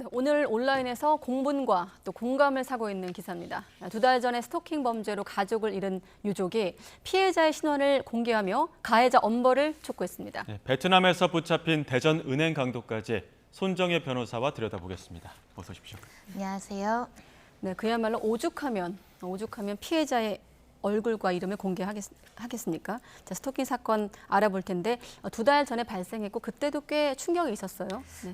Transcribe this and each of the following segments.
네, 오늘 온라인에서 공분과 또 공감을 사고 있는 기사입니다. 2달 전에 스토킹 범죄로 가족을 잃은 유족이 피해자의 신원을 공개하며 가해자 엄벌을 촉구했습니다. 네, 베트남에서 붙잡힌 대전 은행 강도까지 손정혜 변호사와 들여다보겠습니다. 어서 오십시오. 안녕하세요. 네, 그야말로 오죽하면 피해자의 얼굴과 이름을 공개하겠습니까? 자, 스토킹 사건 알아볼 텐데 2달 전에 발생했고 그때도 꽤 충격이 있었어요.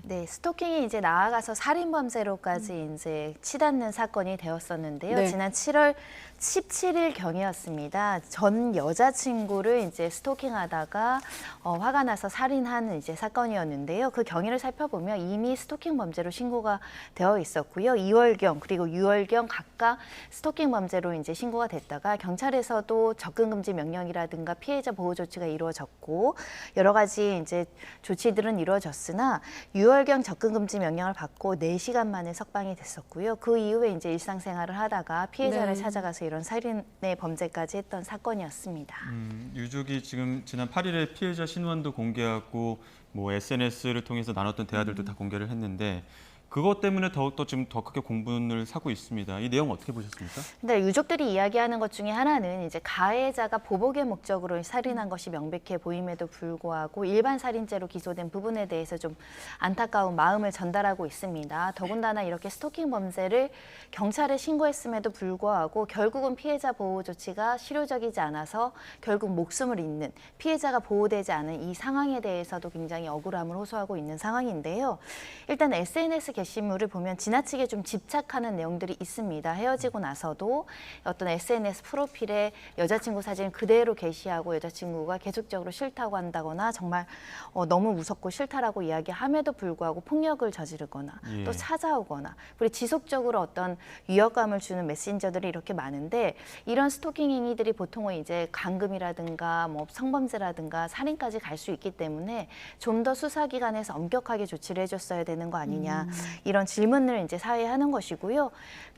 네, 스토킹이 이제 나아가서 살인 범죄로까지 이제 치닫는 사건이 되었었는데요. 네. 지난 7월 17일 경이었습니다. 전 여자친구를 이제 스토킹하다가 화가 나서 살인한 이제 사건이었는데요. 그 경위를 살펴보면 이미 스토킹 범죄로 신고가 되어 있었고요. 2월경 그리고 6월경 각각 스토킹 범죄로 이제 신고가 됐다가 경찰에서도 접근 금지 명령이라든가 피해자 보호 조치가 이루어졌고 여러 가지 이제 조치들은 이루어졌으나 6월경 접근 금지 명령을 받고 4시간 만에 석방이 됐었고요. 그 이후에 이제 일상생활을 하다가 피해자를 네. 찾아가서 이런 살인의 범죄까지 했던 사건이었습니다. 유족이 지금 지난 8일에 피해자 신원도 공개하고 뭐 SNS를 통해서 나눴던 대화들도 다 공개를 했는데 그것 때문에 더욱더 지금 더 크게 공분을 사고 있습니다. 이 내용 어떻게 보셨습니까? 근데 유족들이 이야기하는 것 중에 하나는 이제 가해자가 보복의 목적으로 살인한 것이 명백해 보임에도 불구하고 일반 살인죄로 기소된 부분에 대해서 좀 안타까운 마음을 전달하고 있습니다. 더군다나 이렇게 스토킹 범죄를 경찰에 신고했음에도 불구하고 결국은 피해자 보호 조치가 실효적이지 않아서 결국 목숨을 잃는 피해자가 보호되지 않은 이 상황에 대해서도 굉장히 억울함을 호소하고 있는 상황인데요. 일단 SNS 게시물을 보면 지나치게 좀 집착하는 내용들이 있습니다. 헤어지고 나서도 어떤 SNS 프로필에 여자친구 사진을 그대로 게시하고 여자친구가 계속적으로 싫다고 한다거나 정말 너무 무섭고 싫다라고 이야기함에도 불구하고 폭력을 저지르거나 또 찾아오거나 그리고 지속적으로 어떤 위협감을 주는 메신저들이 이렇게 많은데 이런 스토킹 행위들이 보통은 이제 감금이라든가 뭐 성범죄라든가 살인까지 갈 수 있기 때문에 좀 더 수사기관에서 엄격하게 조치를 해줬어야 되는 거 아니냐. 이런 질문을 이제 사회에 하는 것이고요.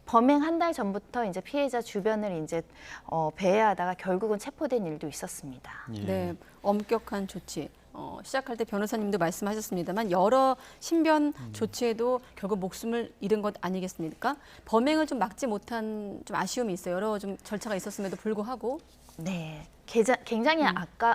범행 한 달 전부터 이제 피해자 주변을 이제 배회하다가 결국은 체포된 일도 있었습니다. 네, 엄격한 조치. 시작할 때 변호사님도 말씀하셨습니다만 여러 신변 조치에도 결국 목숨을 잃은 것 아니겠습니까? 범행을 좀 막지 못한 좀 아쉬움이 있어요. 여러 좀 절차가 있었음에도 불구하고. 네. 굉장히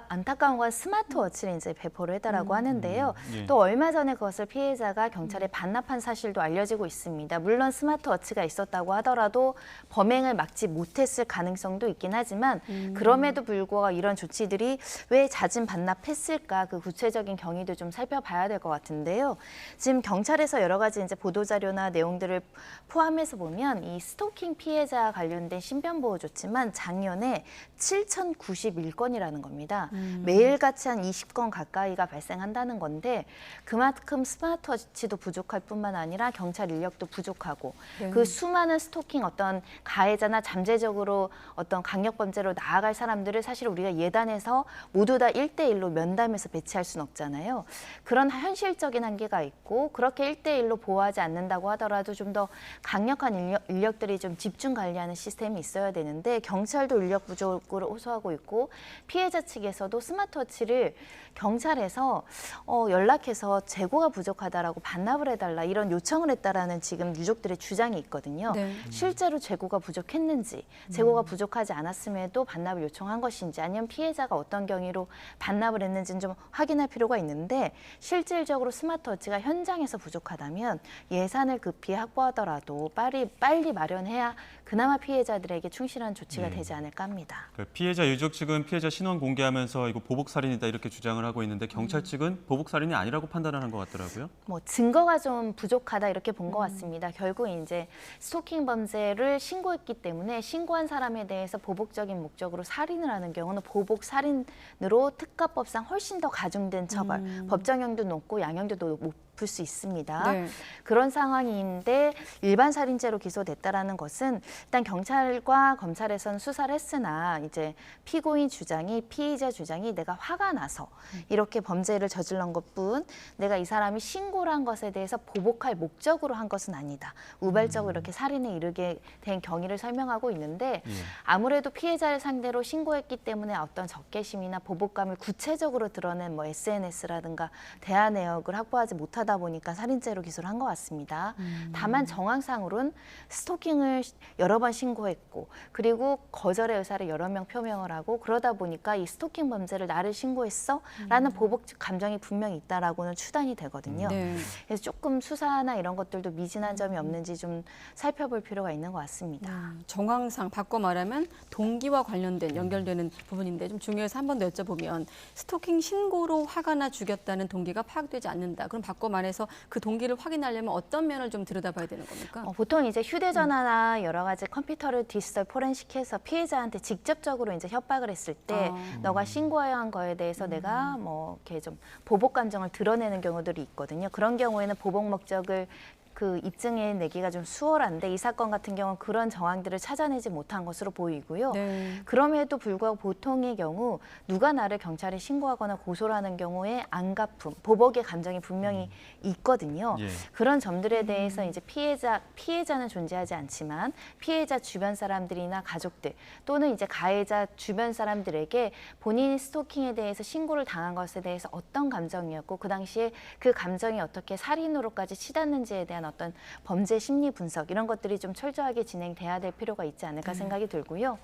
안타까운 건 스마트워치를 이제 배포를 했다라고 하는데요. 또 얼마 전에 그것을 피해자가 경찰에 반납한 사실도 알려지고 있습니다. 물론 스마트워치가 있었다고 하더라도 범행을 막지 못했을 가능성도 있긴 하지만 그럼에도 불구하고 이런 조치들이 왜 잦은 반납했을까 그 구체적인 경위도 좀 살펴봐야 될 것 같은데요. 지금 경찰에서 여러 가지 이제 보도자료나 내용들을 포함해서 보면 이 스토킹 피해자 관련된 신변보호 조치만 작년에 7,091건이라는 겁니다. 매일같이 한 20건 가까이가 발생한다는 건데 그만큼 스마트워치도 부족할 뿐만 아니라 경찰 인력도 부족하고 그 수많은 스토킹 어떤 가해자나 잠재적으로 어떤 강력범죄로 나아갈 사람들을 사실 우리가 예단해서 모두 다 1대1로 면담해서 배치할 수는 없잖아요. 그런 현실적인 한계가 있고 그렇게 1대1로 보호하지 않는다고 하더라도 좀 더 강력한 인력들이 좀 집중 관리하는 시스템이 있어야 되는데 경찰도 인력 부족을 호소하고 있고 피해자 측에서도 스마트워치를 경찰에서 연락해서 재고가 부족하다라고 반납을 해달라 이런 요청을 했다라는 지금 유족들의 주장이 있거든요. 네. 실제로 재고가 부족했는지 재고가 부족하지 않았음에도 반납을 요청한 것인지 아니면 피해자가 어떤 경위로 반납을 했는지는 좀 확인할 필요가 있는데 실질적으로 스마트워치가 현장에서 부족하다면 예산을 급히 확보하더라도 빨리 마련해야 그나마 피해자들에게 충실한 조치가 되지 않을까 합니다. 피해자 유족 측은 피해자 신원 공개하면서 이거 보복살인이다 이렇게 주장을 하고 있는데 경찰 측은 보복살인이 아니라고 판단하는 것 같더라고요. 뭐 증거가 좀 부족하다 이렇게 본 것 같습니다. 결국 이제 스토킹 범죄를 신고했기 때문에 신고한 사람에 대해서 보복적인 목적으로 살인을 하는 경우는 보복 살인으로 특가법상 훨씬 더 가중된 처벌, 법정형도 높고 양형도 높을 수 있습니다. 네. 그런 상황인데 일반 살인죄로 기소됐다라는 것은 일단 경찰과 검찰에서는 수사를 했으나 이제 피고인 주장이 피의자 주장이 내가 화가 나서 이렇게 범죄를 저질른 것뿐 내가 이 사람이 신고를 한 것에 대해서 보복할 목적으로 한 것은 아니다. 우발적으로 이렇게 살인에 이르게 된 경위를 설명하고 있는데 아무래도 피해자를 상대로 신고했기 때문에 어떤 적개심이나 보복감을 구체적으로 드러낸 뭐 SNS라든가 대화 내역을 확보하지 못하다 못하다 보니까 살인죄로 기소를 한 것 같습니다. 다만 정황상으로는 스토킹을 여러 번 신고했고 그리고 거절의 의사를 여러 명 표명을 하고 그러다 보니까 이 스토킹 범죄를 나를 신고했어? 라는 보복 감정이 분명히 있다라고는 추단이 되거든요. 네. 그래서 조금 수사나 이런 것들도 미진한 점이 없는지 좀 살펴볼 필요가 있는 것 같습니다. 정황상 바꿔 말하면 동기와 관련된 연결되는 부분인데 좀 중요해서 한 번 더 여쭤보면 스토킹 신고로 화가 나 죽였다는 동기가 파악되지 않는다. 그럼 바꿔 말해서 그 동기를 확인하려면 어떤 면을 좀 들여다봐야 되는 겁니까? 보통 이제 휴대전화나 여러 가지 컴퓨터를 디지털 포렌식해서 피해자한테 직접적으로 이제 협박을 했을 때 너가 신고해야 한 거에 대해서 내가 뭐 이렇게 좀 보복 감정을 드러내는 경우들이 있거든요. 그런 경우에는 보복 목적을 그 입증해내기가 좀 수월한데 이 사건 같은 경우는 그런 정황들을 찾아내지 못한 것으로 보이고요. 네. 그럼에도 불구하고 보통의 경우 누가 나를 경찰에 신고하거나 고소를 하는 경우에 안갚음, 보복의 감정이 분명히 있거든요. 예. 그런 점들에 대해서 이제 피해자는 존재하지 않지만 피해자 주변 사람들이나 가족들 또는 이제 가해자 주변 사람들에게 본인이 스토킹에 대해서 신고를 당한 것에 대해서 어떤 감정이었고 그 당시에 그 감정이 어떻게 살인으로까지 치닫는지에 대한 어떤 범죄 심리 분석 이런 것들이 좀 철저하게 진행돼야 될 필요가 있지 않을까 생각이 들고요.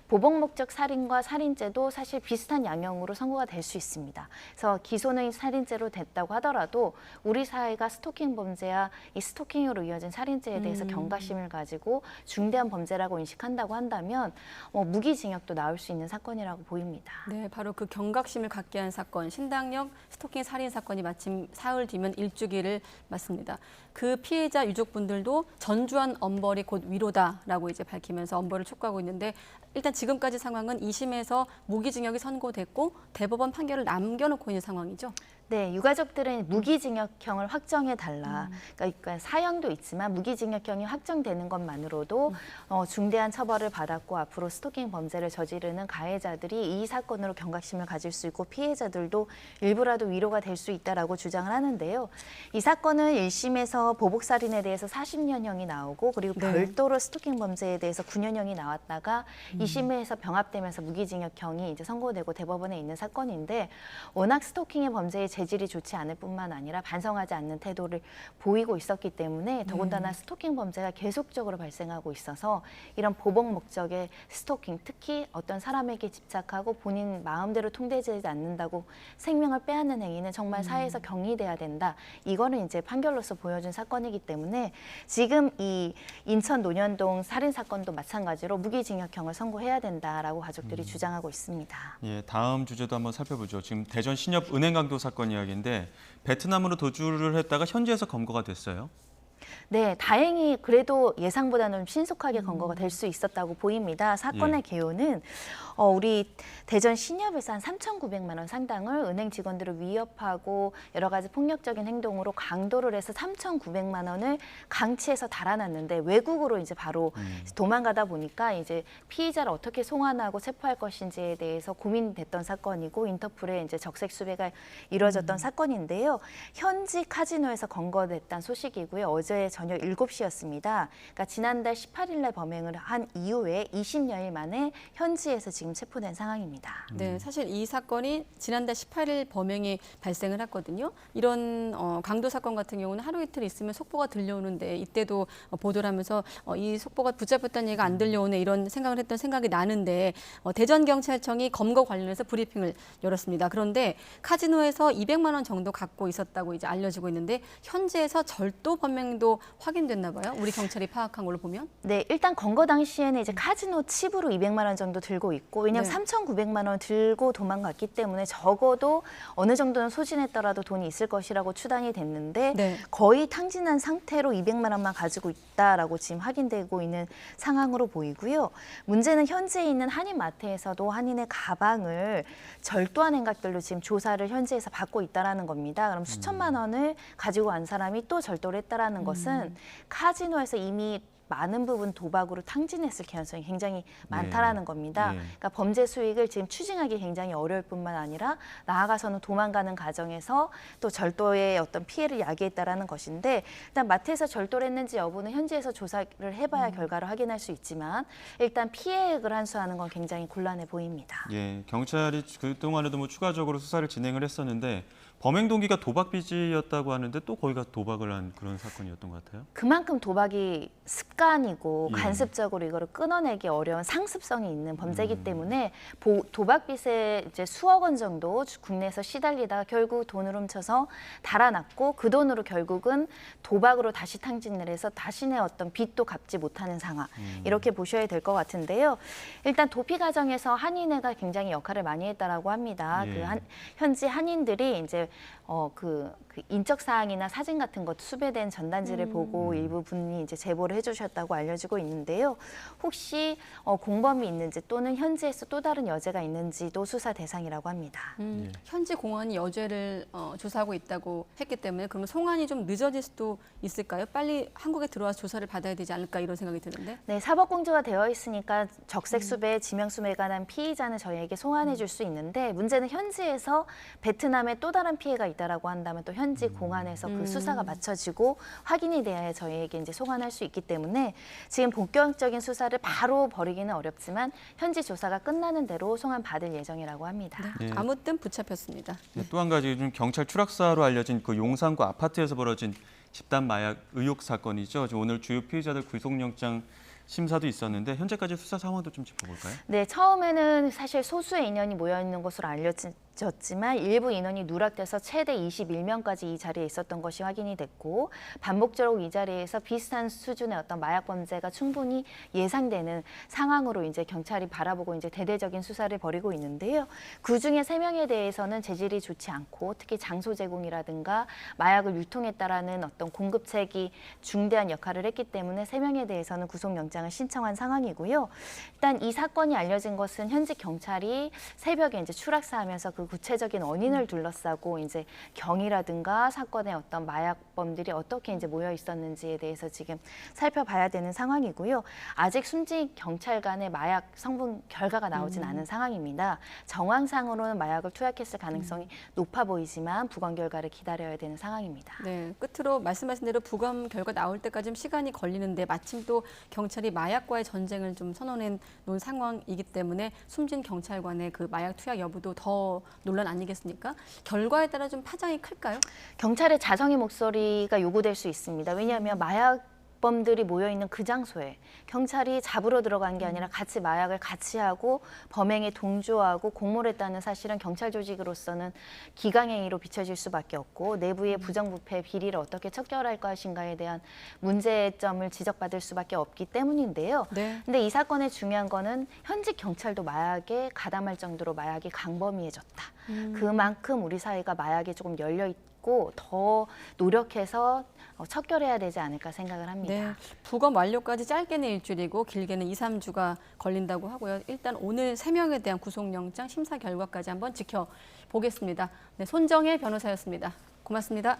보복 목적 살인과 살인죄도 사실 비슷한 양형으로 선고가 될 수 있습니다. 그래서 기소는 살인죄로 됐다고 하더라도 우리 사회가 스토킹 범죄와 이 스토킹으로 이어진 살인죄에 대해서 경각심을 가지고 중대한 범죄라고 인식한다고 한다면 무기징역도 나올 수 있는 사건이라고 보입니다. 네, 바로 그 경각심을 갖게 한 사건, 신당역 스토킹 살인 사건이 마침 사흘 뒤면 일주기를 맞습니다. 그 피해자 유족분들도 전주한 엄벌이 곧 위로다라고 이제 밝히면서 엄벌을 촉구하고 있는데 일단 지금까지 상황은 2심에서 무기징역이 선고됐고 대법원 판결을 남겨놓고 있는 상황이죠. 네, 유가족들은 무기징역형을 확정해달라. 그러니까 사형도 있지만 무기징역형이 확정되는 것만으로도 중대한 처벌을 받았고 앞으로 스토킹 범죄를 저지르는 가해자들이 이 사건으로 경각심을 가질 수 있고 피해자들도 일부라도 위로가 될 수 있다라고 주장을 하는데요. 이 사건은 1심에서 보복살인에 대해서 40년형이 나오고 그리고 네. 별도로 스토킹 범죄에 대해서 9년형이 나왔다가 2심에서 병합되면서 무기징역형이 이제 선고되고 대법원에 있는 사건인데 워낙 스토킹의 범죄의 재질이 좋지 않을 뿐만 아니라 반성하지 않는 태도를 보이고 있었기 때문에 더군다나 스토킹 범죄가 계속적으로 발생하고 있어서 이런 보복 목적의 스토킹, 특히 어떤 사람에게 집착하고 본인 마음대로 통제되지 않는다고 생명을 빼앗는 행위는 정말 사회에서 경이돼야 된다. 이거는 이제 판결로서 보여준 사건이기 때문에 지금 이 인천 논현동 살인 사건도 마찬가지로 무기징역형을 선고해야 된다라고 가족들이 주장하고 있습니다. 예, 다음 주제도 한번 살펴보죠. 지금 대전 신협 은행 강도 사건 이야기인데 베트남으로 도주를 했다가 현지에서 검거가 됐어요. 네, 다행히 그래도 예상보다는 신속하게 검거가 될 수 있었다고 보입니다. 사건의 개요는 우리 대전 신협에서 한 3,900만 원 상당을 은행 직원들을 위협하고 여러 가지 폭력적인 행동으로 강도를 해서 3,900만 원을 강취해서 달아났는데 외국으로 이제 바로 도망가다 보니까 이제 피의자를 어떻게 송환하고 체포할 것인지에 대해서 고민됐던 사건이고 인터폴에 이제 적색 수배가 이루어졌던 사건인데요. 현지 카지노에서 검거됐다는 소식이고요. 어제 저녁 7시였습니다. 그러니까 지난달 18일 날 범행을 한 이후에 20여일 만에 현지에서 지금 체포된 상황입니다. 네, 사실 이 사건이 지난달 18일 범행이 발생을 했거든요. 이런 강도 사건 같은 경우는 하루 이틀 있으면 속보가 들려오는데 이때도 보도를 하면서 이 속보가 붙잡혔다는 얘기가 안 들려오네 이런 생각을 했던 생각이 나는데 대전경찰청이 검거 관련해서 브리핑을 열었습니다. 그런데 카지노에서 200만 원 정도 갖고 있었다고 이제 알려지고 있는데 현지에서 절도 범행도 확인됐나 봐요. 우리 경찰이 파악한 걸로 보면. 네, 일단 검거 당시에는 이제 카지노 칩으로 200만 원 정도 들고 있고 왜냐하면 네. 3,900만 원 들고 도망갔기 때문에 적어도 어느 정도는 소진했더라도 돈이 있을 것이라고 추단이 됐는데 네. 거의 탕진한 상태로 200만 원만 가지고 있다라고 지금 확인되고 있는 상황으로 보이고요. 문제는 현지에 있는 한인마트에서도 한인의 가방을 절도한 행각들로 지금 조사를 현지에서 받고 있다라는 겁니다. 그럼 수천만 원을 가지고 간 사람이 또 절도를 했다라는 것은 카지노에서 이미 많은 부분 도박으로 탕진했을 가능성이 굉장히 많다라는 겁니다. 네. 그러니까 범죄 수익을 지금 추징하기 굉장히 어려울 뿐만 아니라 나아가서는 도망가는 과정에서 또 절도의 어떤 피해를 야기했다라는 것인데 일단 마트에서 절도를 했는지 여부는 현지에서 조사를 해봐야 결과를 확인할 수 있지만 일단 피해액을 환수하는 건 굉장히 곤란해 보입니다. 예, 경찰이 그동안에도 뭐 추가적으로 수사를 진행을 했었는데 범행 동기가 도박 빚이었다고 하는데 또 거기가 도박을 한 그런 사건이었던 것 같아요. 그만큼 도박이 습관이고 예. 간습적으로 이거를 끊어내기 어려운 상습성이 있는 범죄이기 때문에 도박 빚에 이제 수억 원 정도 국내에서 시달리다가 결국 돈을 훔쳐서 달아났고 그 돈으로 결국은 도박으로 다시 탕진을 해서 자신의 어떤 빚도 갚지 못하는 상황 이렇게 보셔야 될 것 같은데요. 일단 도피 과정에서 한인회가 굉장히 역할을 많이 했다라고 합니다. 예. 현지 한인들이 이제 그 인적 사항이나 사진 같은 것 수배된 전단지를 보고 일부 분이 이제 제보를 해주셨다고 알려지고 있는데요. 혹시 공범이 있는지 또는 현지에서 또 다른 여죄가 있는지도 수사 대상이라고 합니다. 예. 현지 공안이 여죄를 조사하고 있다고 했기 때문에 그러면 송환이 좀 늦어질 수도 있을까요? 빨리 한국에 들어와서 조사를 받아야 되지 않을까 이런 생각이 드는데. 네, 사법공조가 되어 있으니까 적색 수배, 지명 수배가 난 피의자는 저희에게 송환해 줄 수 있는데 문제는 현지에서 베트남에 또 다른 피해가 있다라고 한다면 또 현지 공안에서 그 수사가 맞춰지고 확인이 돼야 저희에게 이제 송환할 수 있기 때문에 지금 본격적인 수사를 바로 벌이기는 어렵지만 현지 조사가 끝나는 대로 송환 받을 예정이라고 합니다. 네. 아무튼 붙잡혔습니다. 또 한 가지 좀 경찰 추락사로 알려진 그 용산구 아파트에서 벌어진 집단 마약 의혹 사건이죠. 지금 오늘 주요 피의자들 구속영장 심사도 있었는데 현재까지 수사 상황도 좀 짚어볼까요? 네, 처음에는 사실 소수의 인원이 모여 있는 것으로 알려졌지만 일부 인원이 누락돼서 최대 21명까지 이 자리에 있었던 것이 확인이 됐고 반복적으로 이 자리에서 비슷한 수준의 어떤 마약 범죄가 충분히 예상되는 상황으로 이제 경찰이 바라보고 이제 대대적인 수사를 벌이고 있는데요. 그 중에 3명에 대해서는 재질이 좋지 않고 특히 장소 제공이라든가 마약을 유통했다라는 어떤 공급책이 중대한 역할을 했기 때문에 3명에 대해서는 구속영장을 신청한 상황이고요. 일단 이 사건이 알려진 것은 현지 경찰이 새벽에 이제 추락사하면서 그 구체적인 원인을 둘러싸고 이제 경위라든가 사건의 어떤 마약범들이 어떻게 이제 모여 있었는지에 대해서 지금 살펴봐야 되는 상황이고요. 아직 순직 경찰 간의 마약 성분 결과가 나오진 않은 상황입니다. 정황상으로는 마약을 투약했을 가능성이 높아 보이지만 부검 결과를 기다려야 되는 상황입니다. 네, 끝으로 말씀하신 대로 부검 결과 나올 때까지 좀 시간이 걸리는데 마침 또 경찰이 마약과의 전쟁을 좀 선언해 놓은 상황이기 때문에 숨진 경찰관의 그 마약 투약 여부도 더 논란 아니겠습니까? 결과에 따라 좀 파장이 클까요? 경찰의 자성의 목소리가 요구될 수 있습니다. 왜냐하면 마약범들이 모여있는 그 장소에 경찰이 잡으러 들어간 게 아니라 같이 마약을 같이 하고 범행에 동조하고 공모했다는 사실은 경찰 조직으로서는 기강행위로 비춰질 수밖에 없고 내부의 부정부패 비리를 어떻게 척결할 것인가에 대한 문제점을 지적받을 수밖에 없기 때문인데요. 네. 근데 이 사건의 중요한 거는 현직 경찰도 마약에 가담할 정도로 마약이 강범위해졌다. 그만큼 우리 사회가 마약에 조금 열려 있고 더 노력해서 척결해야 되지 않을까 생각을 합니다. 네, 부검 완료까지 짧게는 일주일이고 길게는 2, 3주가 걸린다고 하고요. 일단 오늘 3명에 대한 구속영장 심사 결과까지 한번 지켜보겠습니다. 네, 손정혜 변호사였습니다. 고맙습니다.